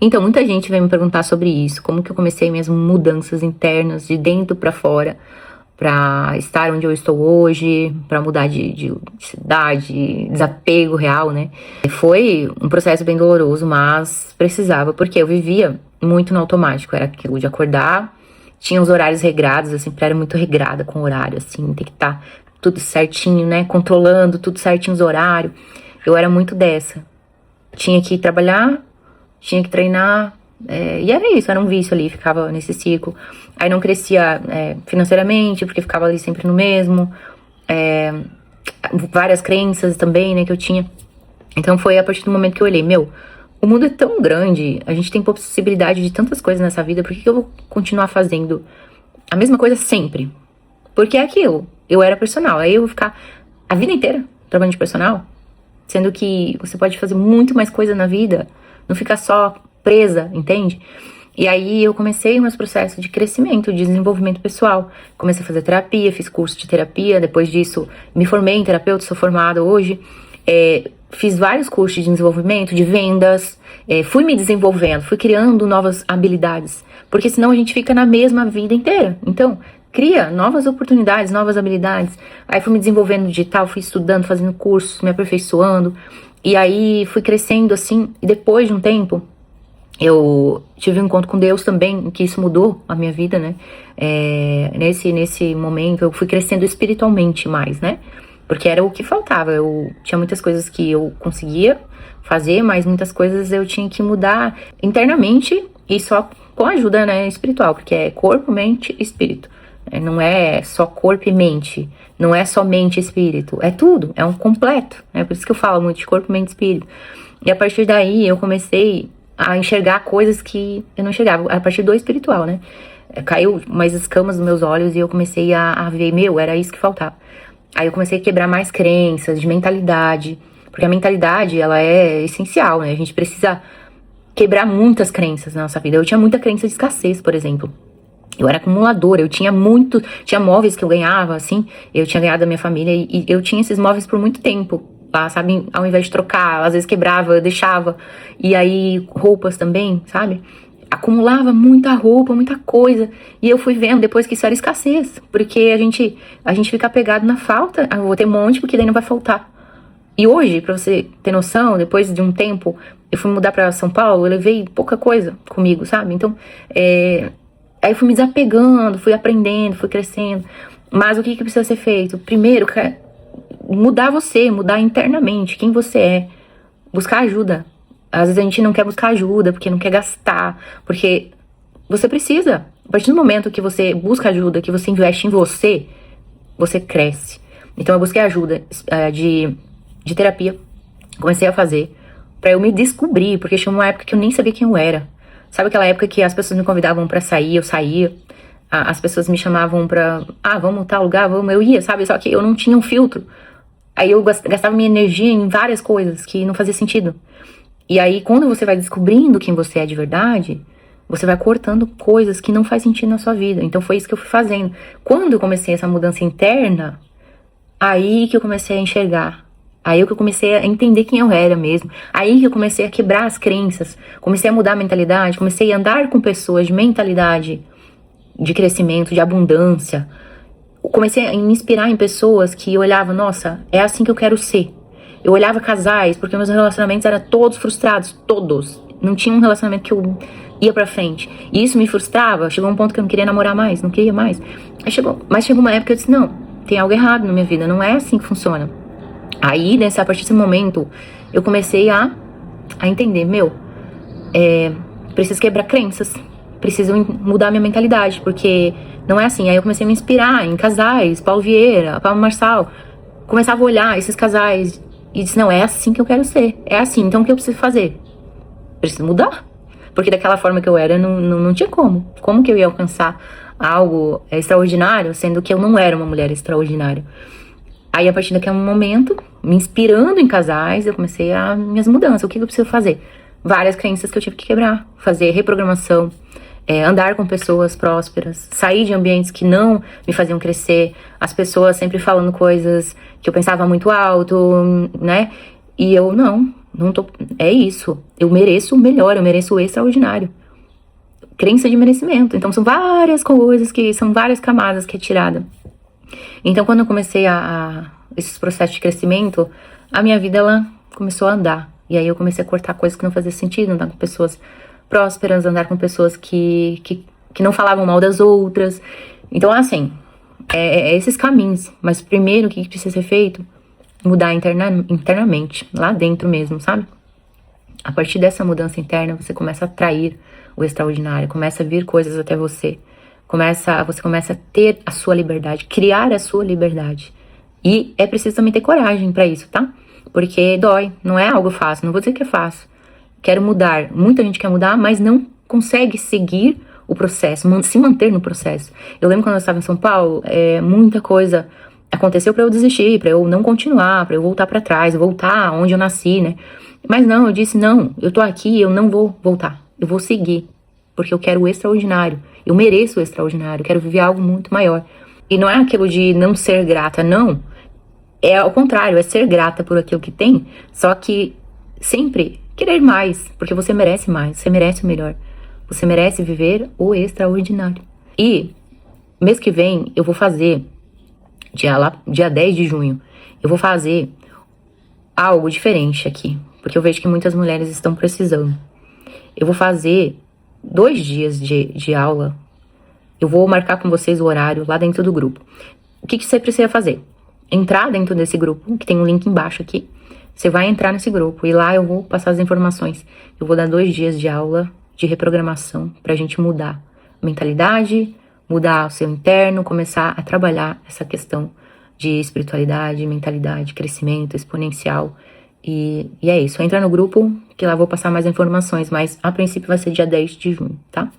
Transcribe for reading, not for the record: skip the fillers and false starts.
Então, muita gente vem me perguntar sobre isso, como que eu comecei minhas mudanças internas, de dentro pra fora, pra estar onde eu estou hoje, pra mudar de cidade, desapego real, né? Foi um processo bem doloroso, mas precisava, porque eu vivia muito no automático, era aquilo de acordar, tinha os horários regrados, eu sempre era muito regrada com o horário, assim, tem que estar tudo certinho, né? Controlando tudo certinho os horários. Eu era muito dessa. Tinha que ir trabalhar, tinha que treinar, e era isso, era um vício ali, ficava nesse ciclo. Aí não crescia financeiramente, porque ficava ali sempre no mesmo. Várias crenças também, né, que eu tinha. Então foi a partir do momento que eu olhei, o mundo é tão grande, a gente tem possibilidade de tantas coisas nessa vida, por que eu vou continuar fazendo a mesma coisa sempre? Porque é aquilo, eu era personal, aí eu vou ficar a vida inteira trabalhando de personal, sendo que você pode fazer muito mais coisa na vida, não ficar só presa, entende? E aí eu comecei meus processos de crescimento, de desenvolvimento pessoal. Comecei a fazer terapia, fiz curso de terapia, depois disso me formei em terapeuta, sou formada hoje. Fiz vários cursos de desenvolvimento, de vendas, fui me desenvolvendo, fui criando novas habilidades, porque senão a gente fica na mesma vida inteira. Então, cria novas oportunidades, novas habilidades. Aí fui me desenvolvendo no digital, fui estudando, fazendo cursos, me aperfeiçoando, e aí fui crescendo assim, e depois de um tempo, eu tive um encontro com Deus também, que isso mudou a minha vida, né? Nesse momento eu fui crescendo espiritualmente mais, né? Porque era o que faltava. Eu tinha muitas coisas que eu conseguia fazer, mas muitas coisas eu tinha que mudar internamente e só com a ajuda, né, espiritual, porque é corpo, mente e espírito. Não é só corpo e mente, não é só mente e espírito, é tudo, é um completo. Por isso que eu falo muito de corpo, mente e espírito. E a partir daí eu comecei a enxergar coisas que eu não enxergava, a partir do espiritual, né? Caiu mais escamas nos meus olhos e eu comecei a ver, era isso que faltava. Aí eu comecei a quebrar mais crenças de mentalidade, porque a mentalidade, ela é essencial, né? A gente precisa quebrar muitas crenças na nossa vida. Eu tinha muita crença de escassez, por exemplo. Eu era acumuladora, eu tinha móveis que eu ganhava, assim, eu tinha ganhado da minha família e eu tinha esses móveis por muito tempo. Sabe, ao invés de trocar, às vezes quebrava, eu deixava. E aí, roupas também, sabe? Acumulava muita roupa, muita coisa. E eu fui vendo depois que isso era escassez. Porque a gente fica apegado na falta. Eu vou ter um monte, porque daí não vai faltar. E hoje, pra você ter noção, depois de um tempo, eu fui mudar pra São Paulo, eu levei pouca coisa comigo, sabe? Então, aí eu fui me desapegando, fui aprendendo, fui crescendo. Mas o que precisa ser feito? Primeiro, mudar você, mudar internamente quem você é, buscar ajuda. Às vezes a gente não quer buscar ajuda porque não quer gastar, porque você precisa. A partir do momento que você busca ajuda, que você investe em você, você cresce. Então eu busquei ajuda de terapia, comecei a fazer pra eu me descobrir, porque chegou uma época que eu nem sabia quem eu era. Sabe aquela época que as pessoas me convidavam pra sair, eu saía, as pessoas me chamavam pra, vamos tal lugar, vamos, eu ia, sabe? Só que eu não tinha um filtro. Aí eu gastava minha energia em várias coisas que não fazia sentido. E aí, quando você vai descobrindo quem você é de verdade, você vai cortando coisas que não faz sentido na sua vida. Então foi isso que eu fui fazendo. Quando eu comecei essa mudança interna, aí que eu comecei a enxergar. Aí que eu comecei a entender quem eu era mesmo. Aí que eu comecei a quebrar as crenças. Comecei a mudar a mentalidade. Comecei a andar com pessoas de mentalidade de crescimento, de abundância. Comecei a me inspirar em pessoas que eu olhava, nossa, é assim que eu quero ser. Eu olhava casais, porque meus relacionamentos eram todos frustrados, todos. Não tinha um relacionamento que eu ia pra frente. E isso me frustrava, chegou um ponto que eu não queria namorar mais, não queria mais. Mas chegou uma época que eu disse, não, tem algo errado na minha vida, não é assim que funciona. Aí, a partir desse momento, eu comecei a entender, preciso quebrar crenças, preciso mudar minha mentalidade, porque não é assim. Aí eu comecei a me inspirar em casais, Paulo Vieira, Paulo Marçal. Começava a olhar esses casais e disse, não, é assim que eu quero ser. É assim, então o que eu preciso fazer? Preciso mudar. Porque daquela forma que eu era, não tinha como. Como que eu ia alcançar algo extraordinário, sendo que eu não era uma mulher extraordinária? Aí, a partir daquele momento, me inspirando em casais, eu comecei minhas mudanças. O que eu preciso fazer? Várias crenças que eu tive que quebrar. Fazer reprogramação. Andar com pessoas prósperas, sair de ambientes que não me faziam crescer, as pessoas sempre falando coisas que eu pensava muito alto, né? E eu, não tô, é isso. Eu mereço o melhor, eu mereço o extraordinário. Crença de merecimento. Então, são várias coisas são várias camadas que é tirada. Então, quando eu comecei esses processos de crescimento, a minha vida, ela começou a andar. E aí eu comecei a cortar coisas que não faziam sentido, andar com pessoas prósperas, andar com pessoas que não falavam mal das outras. Então, assim, esses caminhos. Mas primeiro, o que precisa ser feito? Mudar internamente, lá dentro mesmo, sabe? A partir dessa mudança interna, você começa a atrair o extraordinário, começa a vir coisas até você. Você começa a ter a sua liberdade, criar a sua liberdade. E é preciso também ter coragem pra isso, tá? Porque dói, não é algo fácil, não vou dizer que é fácil. Quero mudar, muita gente quer mudar, mas não consegue seguir o processo, se manter no processo. Eu lembro quando eu estava em São Paulo, muita coisa aconteceu pra eu desistir, pra eu não continuar, pra eu voltar pra trás, voltar onde eu nasci, né? Mas não, eu disse, não, eu tô aqui, eu não vou voltar, eu vou seguir, porque eu quero o extraordinário, eu mereço o extraordinário, eu quero viver algo muito maior. E não é aquilo de não ser grata, não, é ao contrário, é ser grata por aquilo que tem, só que sempre querer mais, porque você merece mais, você merece o melhor, você merece viver o extraordinário. E mês que vem eu vou fazer, dia 10 de junho, eu vou fazer algo diferente aqui, porque eu vejo que muitas mulheres estão precisando. Eu vou fazer 2 dias de aula. Eu vou marcar com vocês o horário lá dentro do grupo. O que você precisa fazer? Entrar dentro desse grupo, que tem um link embaixo aqui. Você vai entrar nesse grupo e lá eu vou passar as informações. Eu vou dar 2 dias de aula de reprogramação pra gente mudar a mentalidade, mudar o seu interno, começar a trabalhar essa questão de espiritualidade, mentalidade, crescimento exponencial. E é isso. Entra no grupo que lá eu vou passar mais informações, mas a princípio vai ser dia 10 de junho, tá?